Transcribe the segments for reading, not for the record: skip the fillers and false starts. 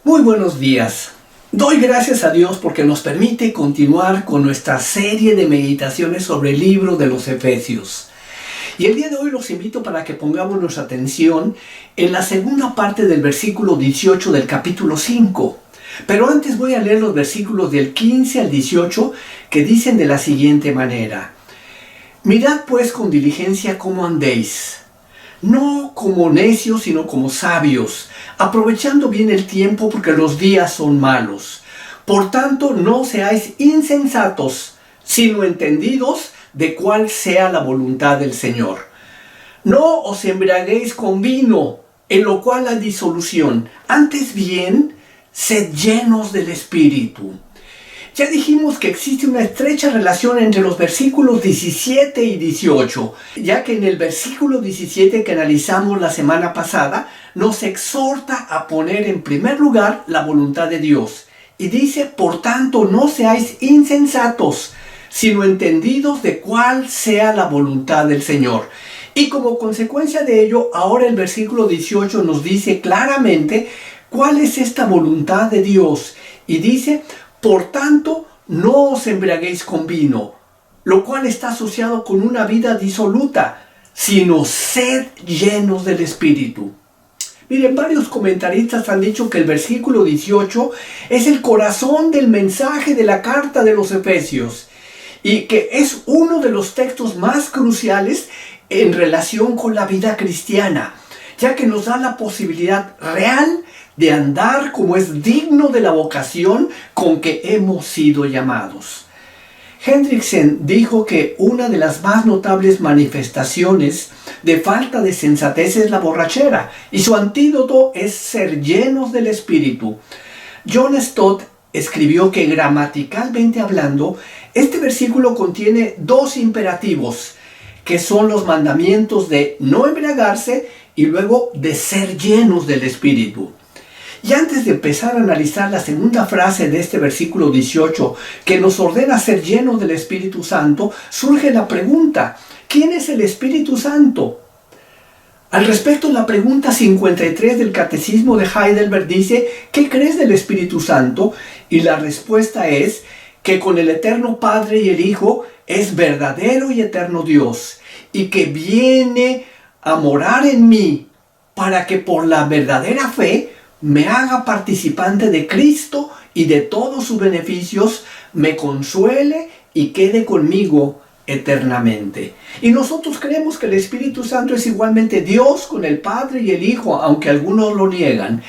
Muy buenos días. Doy gracias a Dios porque nos permite continuar con nuestra serie de meditaciones sobre el libro de los Efesios. Y el día de hoy los invito para que pongamos nuestra atención en la segunda parte del versículo 18 del capítulo 5. Pero antes voy a leer los versículos del 15 al 18 que dicen de la siguiente manera. Mirad pues con diligencia cómo andéis, no como necios sino como sabios, aprovechando bien el tiempo porque los días son malos. Por tanto, no seáis insensatos, sino entendidos de cuál sea la voluntad del Señor. No os embriaguéis con vino, en lo cual hay disolución. Antes bien, sed llenos del Espíritu. Ya dijimos que existe una estrecha relación entre los versículos 17 y 18, ya que en el versículo 17 que analizamos la semana pasada, nos exhorta a poner en primer lugar la voluntad de Dios. Y dice, por tanto, no seáis insensatos, sino entendidos de cuál sea la voluntad del Señor. Y como consecuencia de ello, ahora el versículo 18 nos dice claramente cuál es esta voluntad de Dios. Y dice, por tanto, no os embriaguéis con vino, lo cual está asociado con una vida disoluta, sino sed llenos del Espíritu. Miren, varios comentaristas han dicho que el versículo 18 es el corazón del mensaje de la carta de los Efesios y que es uno de los textos más cruciales en relación con la vida cristiana, ya que nos da la posibilidad real de andar como es digno de la vocación con que hemos sido llamados. Hendrickson dijo que una de las más notables manifestaciones de falta de sensatez es la borrachera, y su antídoto es ser llenos del Espíritu. John Stott escribió que gramaticalmente hablando, este versículo contiene dos imperativos, que son los mandamientos de no embriagarse y luego de ser llenos del Espíritu. Y antes de empezar a analizar la segunda frase de este versículo 18, que nos ordena ser llenos del Espíritu Santo, surge la pregunta, ¿quién es el Espíritu Santo? Al respecto, la pregunta 53 del Catecismo de Heidelberg dice, ¿qué crees del Espíritu Santo? Y la respuesta es que con el Eterno Padre y el Hijo es verdadero y eterno Dios, y que viene a morar en mí para que por la verdadera fe me haga participante de Cristo y de todos sus beneficios, me consuele y quede conmigo eternamente. Y nosotros creemos que el Espíritu Santo es igualmente Dios con el Padre y el Hijo, aunque algunos lo niegan.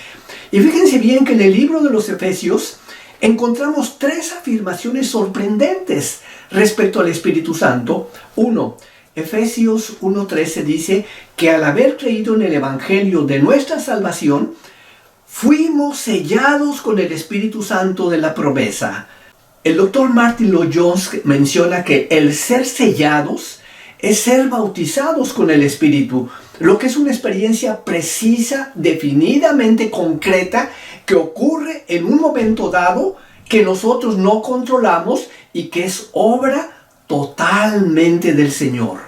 Y fíjense bien que en el libro de los Efesios encontramos tres afirmaciones sorprendentes respecto al Espíritu Santo. Uno, Efesios 1:13 dice que al haber creído en el Evangelio de nuestra salvación, fuimos sellados con el Espíritu Santo de la promesa. El doctor Martin Lloyd-Jones menciona que el ser sellados es ser bautizados con el Espíritu, lo que es una experiencia precisa, definidamente concreta, que ocurre en un momento dado que nosotros no controlamos y que es obra totalmente del Señor.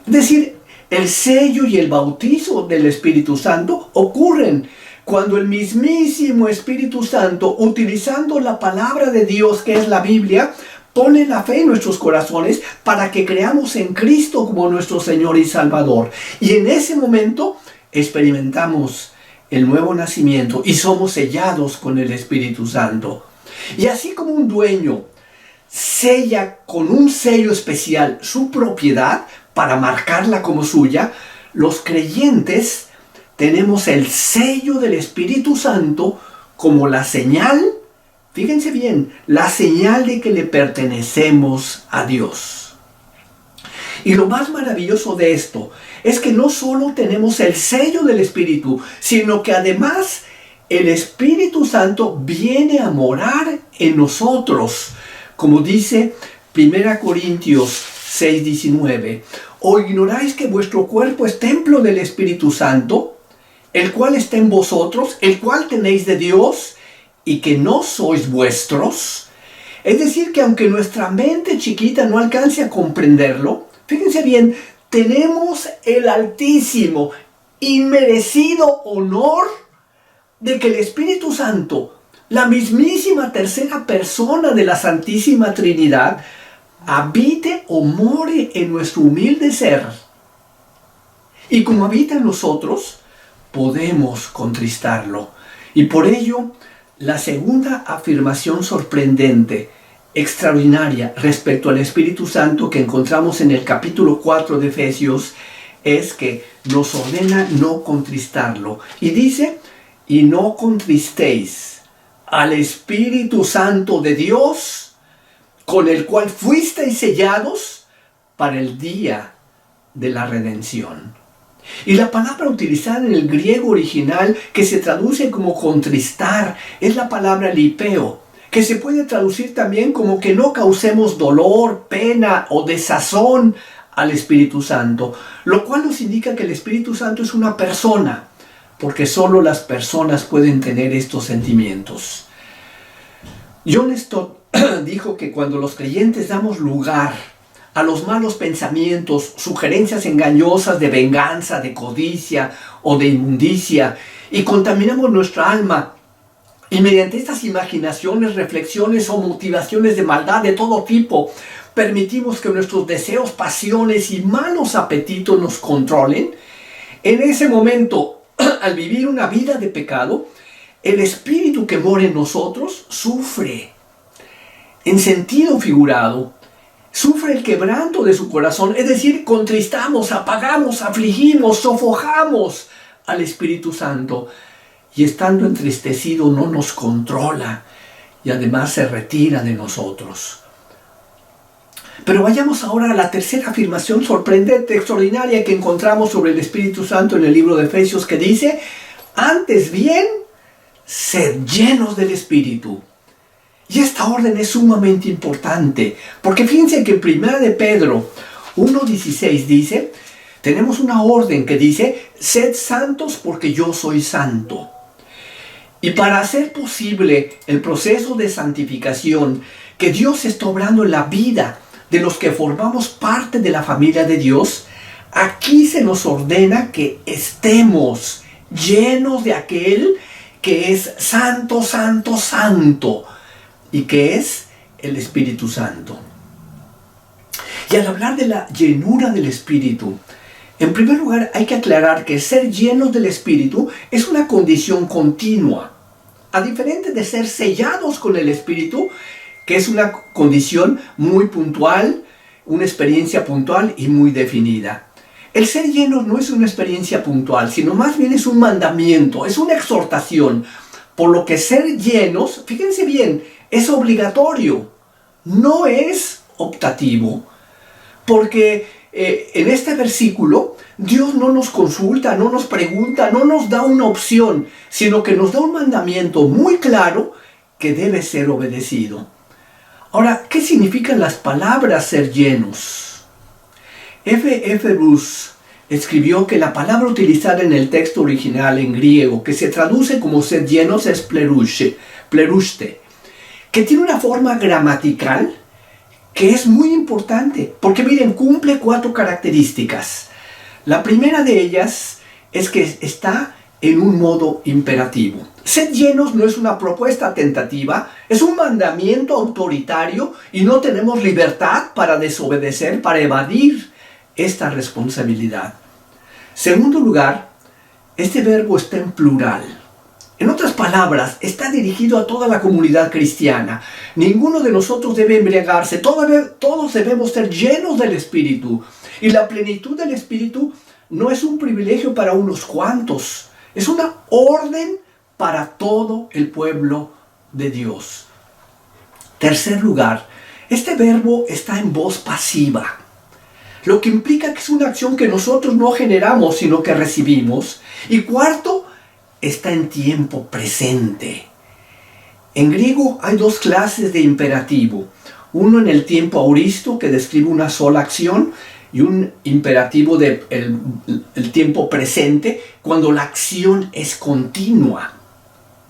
Es decir, el sello y el bautizo del Espíritu Santo ocurren cuando el mismísimo Espíritu Santo, utilizando la palabra de Dios que es la Biblia, pone la fe en nuestros corazones para que creamos en Cristo como nuestro Señor y Salvador. Y en ese momento experimentamos el nuevo nacimiento y somos sellados con el Espíritu Santo. Y así como un dueño sella con un sello especial su propiedad para marcarla como suya, los creyentes tenemos el sello del Espíritu Santo como la señal, fíjense bien, la señal de que le pertenecemos a Dios. Y lo más maravilloso de esto es que no solo tenemos el sello del Espíritu, sino que además el Espíritu Santo viene a morar en nosotros, como dice 1 Corintios 6:19. ¿O ignoráis que vuestro cuerpo es templo del Espíritu Santo, el cual está en vosotros, el cual tenéis de Dios, y que no sois vuestros? Es decir, que aunque nuestra mente chiquita no alcance a comprenderlo, fíjense bien, tenemos el altísimo, inmerecido honor de que el Espíritu Santo, la mismísima tercera persona de la Santísima Trinidad, habite o more en nuestro humilde ser. Y como habita en nosotros, podemos contristarlo. Y por ello, la segunda afirmación sorprendente, extraordinaria respecto al Espíritu Santo que encontramos en el capítulo 4 de Efesios, es que nos ordena no contristarlo. Y dice, y no contristéis al Espíritu Santo de Dios, con el cual fuisteis sellados para el día de la redención. Y la palabra utilizada en el griego original, que se traduce como contristar, es la palabra lipeo, que se puede traducir también como que no causemos dolor, pena o desazón al Espíritu Santo, lo cual nos indica que el Espíritu Santo es una persona, porque solo las personas pueden tener estos sentimientos. John Stott dijo que cuando los creyentes damos lugar a los malos pensamientos, sugerencias engañosas de venganza, de codicia o de inmundicia, y contaminamos nuestra alma, y mediante estas imaginaciones, reflexiones o motivaciones de maldad de todo tipo, permitimos que nuestros deseos, pasiones y malos apetitos nos controlen, en ese momento, al vivir una vida de pecado, el espíritu que mora en nosotros sufre. En sentido figurado, sufre el quebranto de su corazón, es decir, contristamos, apagamos, afligimos, sofocamos al Espíritu Santo. Y estando entristecido no nos controla y además se retira de nosotros. Pero vayamos ahora a la tercera afirmación sorprendente, extraordinaria que encontramos sobre el Espíritu Santo en el libro de Efesios, que dice, antes bien, sed llenos del Espíritu. Y esta orden es sumamente importante, porque fíjense que en 1 de Pedro 1:16 dice, tenemos una orden que dice, sed santos porque yo soy santo. Y para hacer posible el proceso de santificación que Dios está obrando en la vida de los que formamos parte de la familia de Dios, aquí se nos ordena que estemos llenos de aquel que es santo, santo, santo, y que es el Espíritu Santo. Y al hablar de la llenura del Espíritu, en primer lugar hay que aclarar que ser llenos del Espíritu es una condición continua, a diferencia de ser sellados con el Espíritu, que es una condición muy puntual, una experiencia puntual y muy definida. El ser llenos no es una experiencia puntual, sino más bien es un mandamiento, es una exhortación, por lo que ser llenos, fíjense bien, es obligatorio, no es optativo, porque en este versículo Dios no nos consulta, no nos pregunta, no nos da una opción, sino que nos da un mandamiento muy claro que debe ser obedecido. Ahora, ¿qué significan las palabras ser llenos? F. Bruce escribió que la palabra utilizada en el texto original en griego, que se traduce como ser llenos, es pleruste, que tiene una forma gramatical que es muy importante, porque miren, cumple 4 características. La primera de ellas es que está en un modo imperativo. Sed llenos no es una propuesta tentativa, es un mandamiento autoritario y no tenemos libertad para desobedecer, para evadir esta responsabilidad. Segundo lugar, este verbo está en plural. En otras palabras, está dirigido a toda la comunidad cristiana. Ninguno de nosotros debe embriagarse, todos debemos ser llenos del Espíritu. Y la plenitud del Espíritu no es un privilegio para unos cuantos, es una orden para todo el pueblo de Dios. Tercer lugar, este verbo está en voz pasiva, lo que implica que es una acción que nosotros no generamos, sino que recibimos. Y cuarto, está en tiempo presente. En griego hay 2 clases de imperativo. Uno en el tiempo auristo, que describe una sola acción, y un imperativo del tiempo presente, cuando la acción es continua.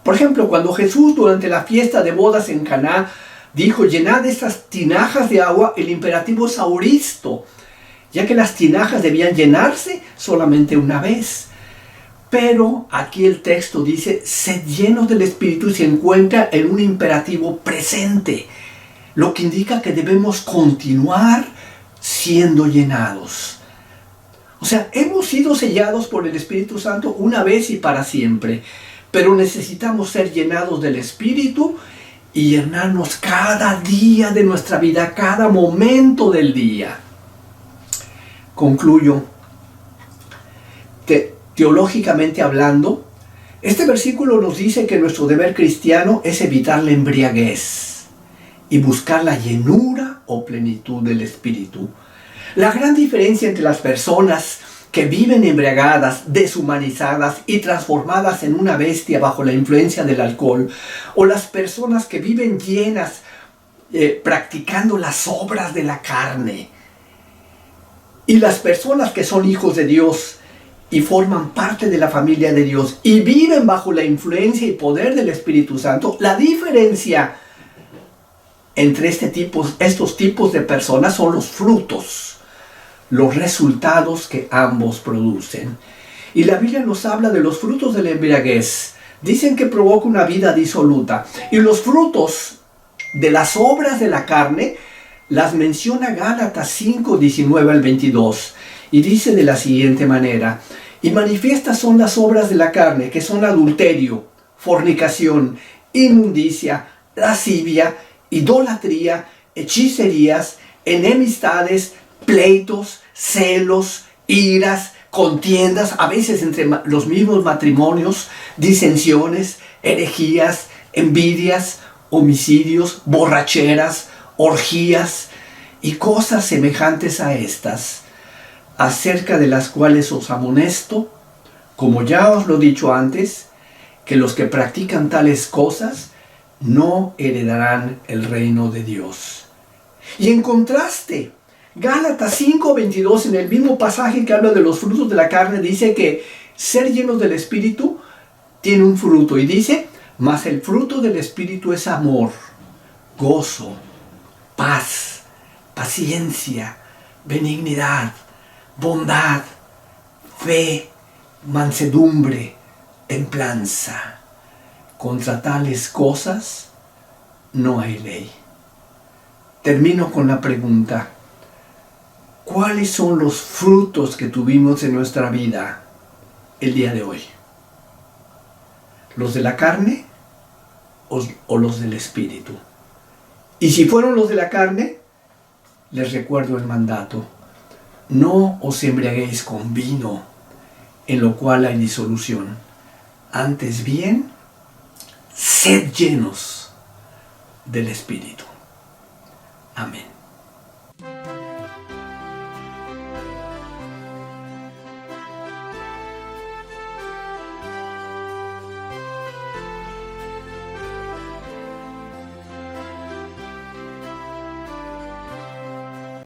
Por ejemplo, cuando Jesús durante la fiesta de bodas en Caná dijo, llenad estas tinajas de agua, el imperativo es auristo, ya que las tinajas debían llenarse solamente una vez. Pero aquí el texto dice, sed llenos del Espíritu, y se encuentra en un imperativo presente, lo que indica que debemos continuar siendo llenados. O sea, hemos sido sellados por el Espíritu Santo una vez y para siempre, pero necesitamos ser llenados del Espíritu y llenarnos cada día de nuestra vida, cada momento del día. Concluyo. Teológicamente hablando, este versículo nos dice que nuestro deber cristiano es evitar la embriaguez y buscar la llenura o plenitud del Espíritu. La gran diferencia entre las personas que viven embriagadas, deshumanizadas y transformadas en una bestia bajo la influencia del alcohol, o las personas que viven llenas, practicando las obras de la carne, y las personas que son hijos de Dios y forman parte de la familia de Dios y viven bajo la influencia y poder del Espíritu Santo, la diferencia entre estos tipos de personas son los frutos, los resultados que ambos producen. Y la Biblia nos habla de los frutos de la embriaguez. Dicen que provoca una vida disoluta. Y los frutos de las obras de la carne las menciona Gálatas 5, 19 al 22. Y dice de la siguiente manera: y manifiestas son las obras de la carne, que son adulterio, fornicación, inmundicia, lascivia, idolatría, hechicerías, enemistades, pleitos, celos, iras, contiendas, a veces entre los mismos matrimonios, disensiones, herejías, envidias, homicidios, borracheras, orgías y cosas semejantes a estas, acerca de las cuales os amonesto, como ya os lo he dicho antes, que los que practican tales cosas no heredarán el reino de Dios. Y en contraste, Gálatas 5:22, en el mismo pasaje que habla de los frutos de la carne, dice que ser llenos del Espíritu tiene un fruto, y dice: mas el fruto del Espíritu es amor, gozo, paz, paciencia, benignidad, bondad, fe, mansedumbre, templanza. Contra tales cosas no hay ley. Termino con la pregunta: ¿cuáles son los frutos que tuvimos en nuestra vida el día de hoy? ¿Los de la carne o los del Espíritu? Y si fueron los de la carne, les recuerdo el mandato: no os embriaguéis con vino, en lo cual hay disolución. Antes bien, sed llenos del Espíritu. Amén.